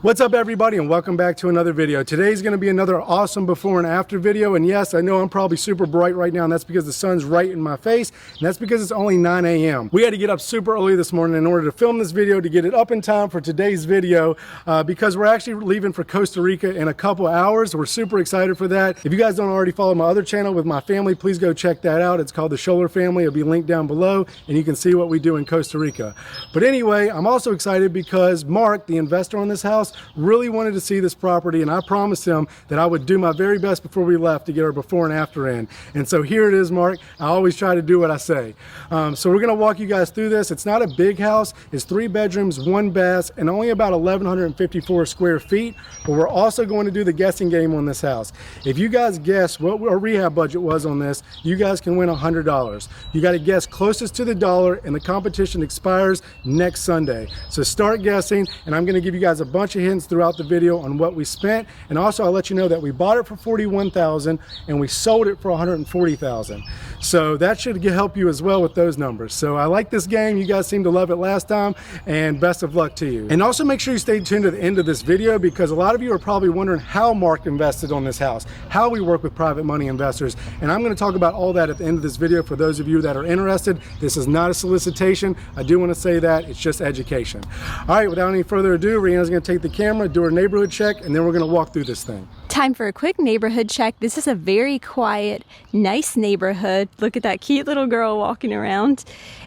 What's up everybody, and welcome back to another video. Today's going to be another awesome before and after video, and yes, I know I'm probably super bright right now, and that's because the sun's right in my face, and that's because it's only 9 a.m. We had to get up super early this morning in order to film this video to get it up in time for today's video because we're actually leaving for Costa Rica in a couple hours. We're super excited for that. If you guys don't already follow my other channel with my family, please go check that out. It's called the Scholler Family. It'll be linked down below, and you can see what we do in Costa Rica. But anyway, I'm also excited because Mark, the investor on this house, really wanted to see this property, and I promised him that I would do my very best before we left to get our before and after in. And so here it is, Mark. I always try to do what I say. So we're gonna walk you guys through this. It's not a big house. It's 3 bedrooms, 1 bath, and only about 1,154 square feet. But we're also going to do the guessing game on this house. If you guys guess what our rehab budget was on this, you guys can win $100. You got to guess closest to the dollar, and the competition expires next Sunday. So start guessing, and I'm going to give you guys a bunch of hints throughout the video on what we spent, and also I'll let you know that we bought it for $41,000 and we sold it for $140,000. So that should help you as well with those numbers. So I like this game. You guys seem to love it last time, and best of luck to you. And also make sure you stay tuned to the end of this video, because a lot of you are probably wondering how Mark invested on this house, how we work with private money investors, and I'm going to talk about all that at the end of this video for those of you that are interested. This is not a solicitation. I do want to say that it's just education. All right, without any further ado, Rhianna's going to take the camera, do a neighborhood check, and then we're going to walk through this thing. Time for a quick neighborhood check. This is a very quiet, nice neighborhood. Look at that cute little girl walking around.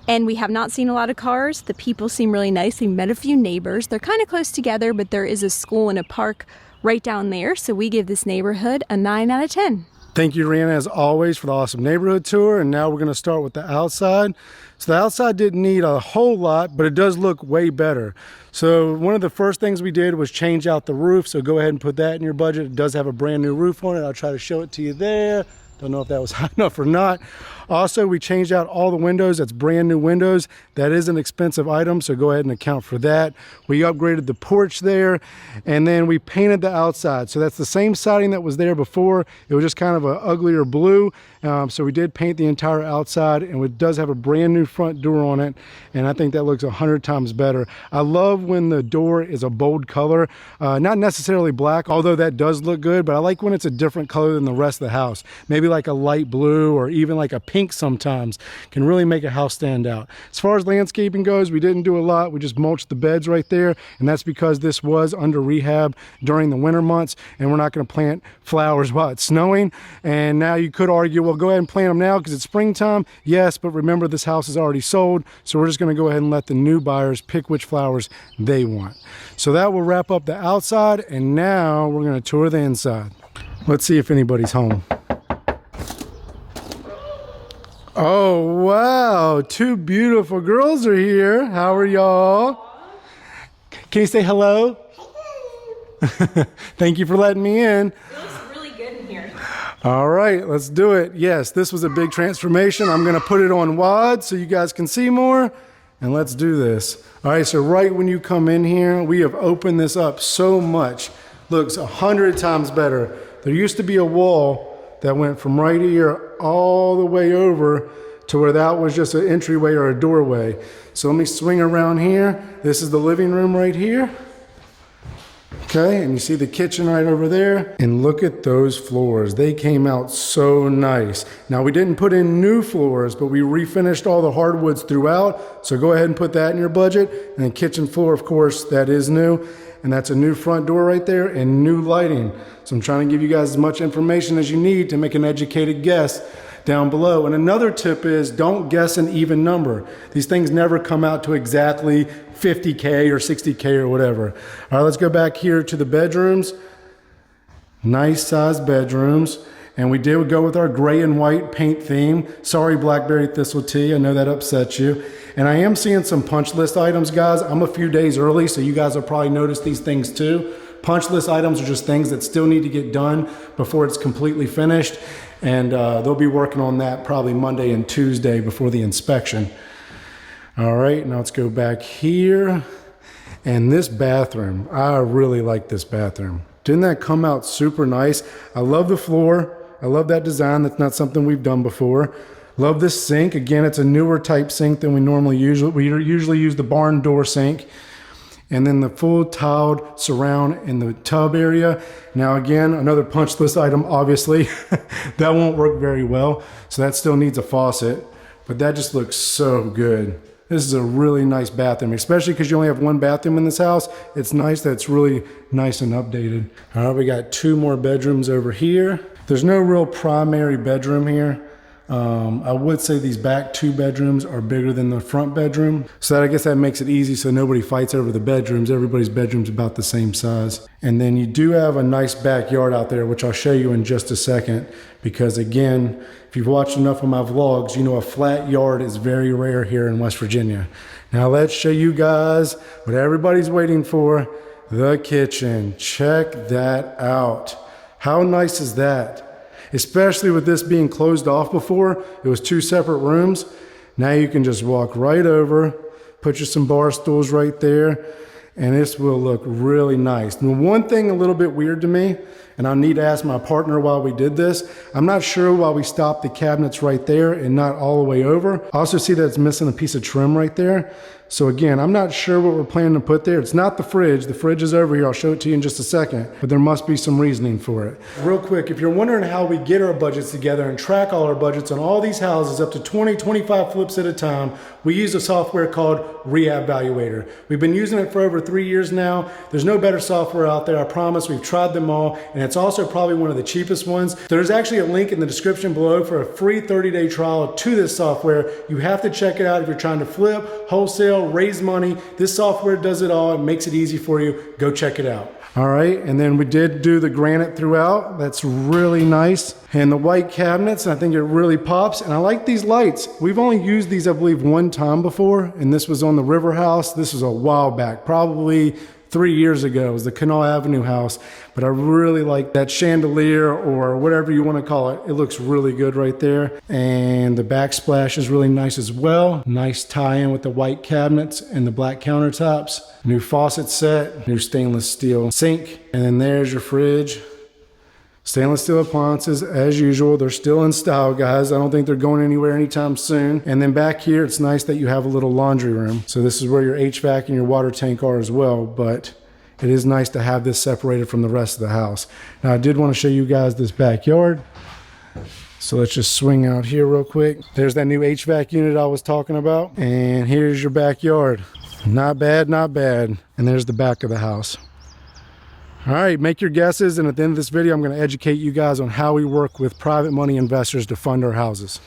And we have not seen a lot of cars. The people seem really nice. We met a few neighbors. They're kind of close together, but there is a school and a park right down there. So we give this neighborhood a 9 out of 10. Thank you, Rhianna, as always, for the awesome neighborhood tour. And now we're going to start with the outside. So the outside didn't need a whole lot, but it does look way better. So one of the first things we did was change out the roof. So go ahead and put that in your budget. It does have a brand new roof on it. I'll try to show it to you there. Don't know if that was high enough or not. Also, we changed out all the windows. That's brand new windows. That is an expensive item, so go ahead and account for that. We upgraded the porch there, and then we painted the outside. So that's the same siding that was there before. It was just kind of an uglier blue. So we did paint the entire outside, and it does have a brand new front door on it, and I think that looks 100 times better. I love when the door is a bold color, not necessarily black, although that does look good, but I like when it's a different color than the rest of the house. Maybe like a light blue or even like a pink sometimes can really make a house stand out. As far as landscaping goes, we didn't do a lot. We just mulched the beds right there, and that's because this was under rehab during the winter months, and we're not going to plant flowers while it's snowing. And now you could argue, well, go ahead and plant them now because it's springtime. Yes, but remember, this house is already sold, so we're just going to go ahead and let the new buyers pick which flowers they want. So that will wrap up the outside, and now we're going to tour the inside. Let's see if anybody's home. Oh, wow. 2 beautiful girls are here. How are y'all? Can you say hello? Thank you for letting me in. It looks really good in here. All right, let's do it. Yes, this was a big transformation. I'm going to put it on wide so you guys can see more, and let's do this. All right, so right when you come in here, we have opened this up so much. Looks 100 times better. There used to be a wall that went from right here all the way over to where that was just an entryway or a doorway. So let me swing around here. This is the living room right here. Okay, and you see the kitchen right over there. And look at those floors. They came out so nice. Now, we didn't put in new floors, but we refinished all the hardwoods throughout. So go ahead and put that in your budget. And then kitchen floor, of course, that is new. And that's a new front door right there and new lighting. So I'm trying to give you guys as much information as you need to make an educated guess down below. And another tip is don't guess an even number. These things never come out to exactly 50K or 60K or whatever. All right, let's go back here to the bedrooms. Nice sized bedrooms. And we did go with our gray and white paint theme. Sorry, Blackberry Thistle Tea, I know that upset you. And I am seeing some punch list items, guys. I'm a few days early, so you guys will probably notice these things too. Punch list items are just things that still need to get done before it's completely finished. And they'll be working on that probably Monday and Tuesday before the inspection. All right, now let's go back here. And this bathroom, I really like this bathroom. Didn't that come out super nice? I love the floor. I love that design. That's not something we've done before. Love this sink. Again, it's a newer type sink than we normally use. We usually use the barn door sink. and then the full tiled surround in the tub area. Now again, another punch list item, obviously. That won't work very well, so that still needs a faucet, but that just looks so good. This is a really nice bathroom, especially because you only have one bathroom in this house. It's nice that it's really nice and updated. All right, we got 2 more bedrooms over here. There's no real primary bedroom here. I would say these back 2 bedrooms are bigger than the front bedroom. So I guess that makes it easy so nobody fights over the bedrooms. Everybody's bedroom's about the same size. And then you do have a nice backyard out there, which I'll show you in just a second. Because again, if you've watched enough of my vlogs, you know a flat yard is very rare here in West Virginia. Now let's show you guys what everybody's waiting for, the kitchen. Check that out. How nice is that? Especially with this being closed off before, it was 2 separate rooms. Now you can just walk right over, put you some bar stools right there, and this will look really nice. Now, one thing a little bit weird to me, and I'll need to ask my partner while we did this, I'm not sure why we stopped the cabinets right there and not all the way over. I also see that it's missing a piece of trim right there. So again, I'm not sure what we're planning to put there. It's not the fridge. The fridge is over here. I'll show it to you in just a second, but there must be some reasoning for it. Real quick, if you're wondering how we get our budgets together and track all our budgets on all these houses up to 20, 25 flips at a time, we use a software called Reevaluator. We've been using it for over 3 years now. There's no better software out there. I promise. We've tried them all, and it's also probably one of the cheapest ones. There's actually a link in the description below for a free 30-day trial to this software. You have to check it out if you're trying to flip, wholesale, raise money. This software does it all. It makes it easy for you. Go check it out. All right, and then we did do the granite throughout. That's really nice. And the white cabinets, I think it really pops. And I like these lights. We've only used these, I believe, 1 time before, and this was on the River House. This was a while back, probably 3 years ago. It was the Canal Avenue house, but I really like that chandelier or whatever you want to call it. It looks really good right there. And the backsplash is really nice as well. Nice tie-in with the white cabinets and the black countertops. New faucet set, new stainless steel sink, and then there's your fridge. Stainless steel appliances, as usual. They're still in style, guys. I don't think they're going anywhere anytime soon. And then back here, it's nice that you have a little laundry room. So this is where your HVAC and your water tank are as well, but it is nice to have this separated from the rest of the house. Now, I did want to show you guys this backyard. So let's just swing out here real quick. There's that new HVAC unit I was talking about. And here's your backyard. Not bad, not bad. And there's the back of the house. All right, make your guesses, and at the end of this video, I'm going to educate you guys on how we work with private money investors to fund our houses.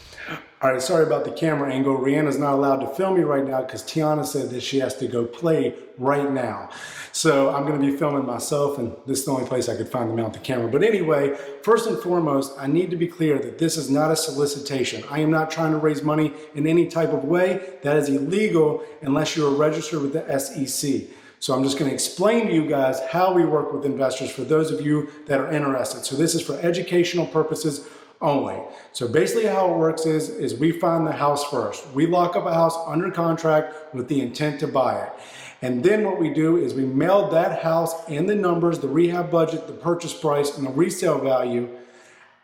All right, sorry about the camera angle. Rhianna's not allowed to film me right now because Tiana said that she has to go play right now. So I'm going to be filming myself, and this is the only place I could find to mount the camera. But anyway, first and foremost, I need to be clear that this is not a solicitation. I am not trying to raise money in any type of way. That is illegal unless you're registered with the SEC. So I'm just going to explain to you guys how we work with investors for those of you that are interested. So this is for educational purposes only. So basically how it works is we find the house first. We lock up a house under contract with the intent to buy it. And then what we do is we mail that house and the numbers, the rehab budget, the purchase price, and the resale value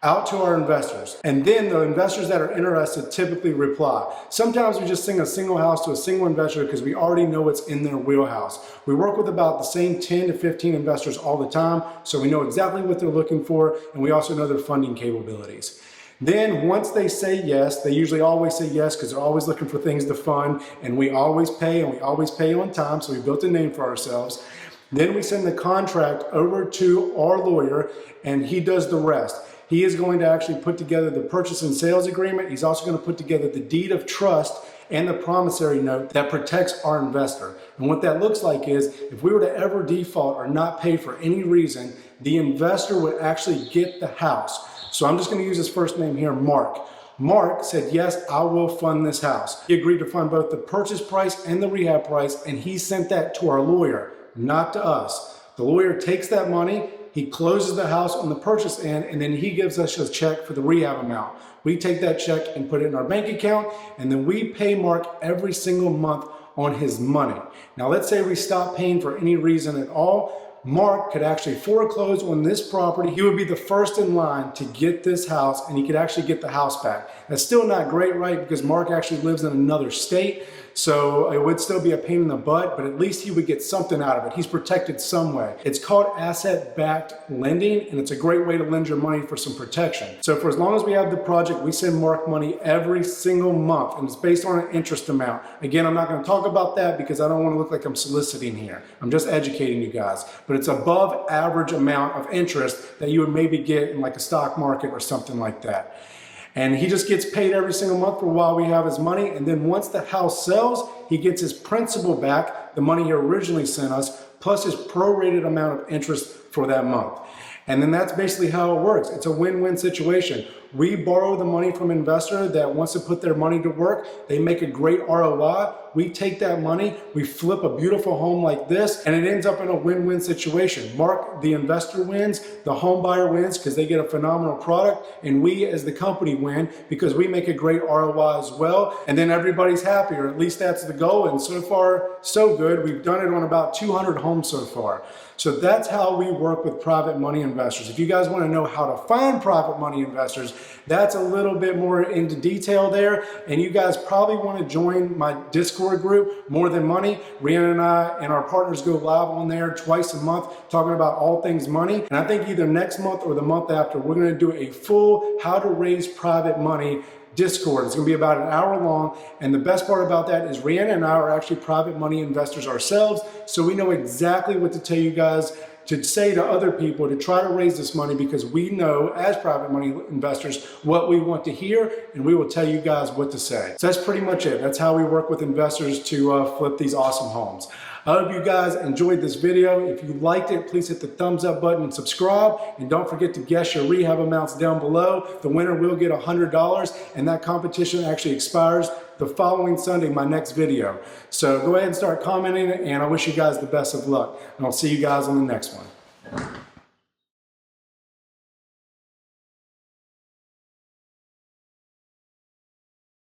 out to our investors. And then the investors that are interested typically reply. Sometimes we just sing a single house to a single investor because we already know what's in their wheelhouse. We work with about the same 10 to 15 investors all the time, so we know exactly what they're looking for, and we also know their funding capabilities. Then once they say yes, they usually always say yes because they're always looking for things to fund, and we always pay, and we always pay on time, so we built a name for ourselves. Then we send the contract over to our lawyer, and he does the rest. He is going to actually put together the purchase and sales agreement. He's also going to put together the deed of trust and the promissory note that protects our investor. And what that looks like is if we were to ever default or not pay for any reason, the investor would actually get the house. So I'm just going to use his first name here, Mark. Mark said, yes, I will fund this house. He agreed to fund both the purchase price and the rehab price, and he sent that to our lawyer, not to us. The lawyer takes that money, he closes the house on the purchase end, and then he gives us a check for the rehab amount. We take that check and put it in our bank account, and then we pay Mark every single month on his money. Now, let's say we stop paying for any reason at all. Mark could actually foreclose on this property. He would be the first in line to get this house, and he could actually get the house back. That's still not great, right? Because Mark actually lives in another state. So it would still be a pain in the butt, but at least he would get something out of it. He's protected some way. It's called asset-backed lending, and it's a great way to lend your money for some protection. So for as long as we have the project, we send Mark money every single month, and it's based on an interest amount. Again, I'm not going to talk about that because I don't want to look like I'm soliciting here. I'm just educating you guys. But it's above average amount of interest that you would maybe get in like a stock market or something like that. And he just gets paid every single month for while we have his money. And then once the house sells, he gets his principal back, the money he originally sent us, plus his prorated amount of interest for that month. And then that's basically how it works. It's a win-win situation. We borrow the money from an investor that wants to put their money to work. They make a great ROI. We take that money, we flip a beautiful home like this, and it ends up in a win-win situation. Mark, the investor, wins, the home buyer wins because they get a phenomenal product, and we as the company win because we make a great ROI as well. And then everybody's happy, or at least that's the goal. And so far, so good. We've done it on about 200 homes so far. So that's how we work with private money investors. If you guys want to know how to find private money investors, that's a little bit more into detail there. And you guys probably want to join my Discord group, More Than Money. Rhianna and I and our partners go live on there twice a month talking about all things money. And I think either next month or the month after, we're going to do a full how to raise private money Discord. It's going to be about an hour long, and the best part about that is Rhianna and I are actually private money investors ourselves, so we know exactly what to tell you guys to say to other people to try to raise this money, because we know as private money investors what we want to hear, and we will tell you guys what to say. So that's pretty much it. That's how we work with investors to flip these awesome homes. I hope you guys enjoyed this video. If you liked it, please hit the thumbs up button and subscribe. And don't forget to guess your rehab amounts down below. The winner will get $100, and that competition actually expires the following Sunday, my next video. So go ahead and start commenting, and I wish you guys the best of luck. And I'll see you guys on the next one.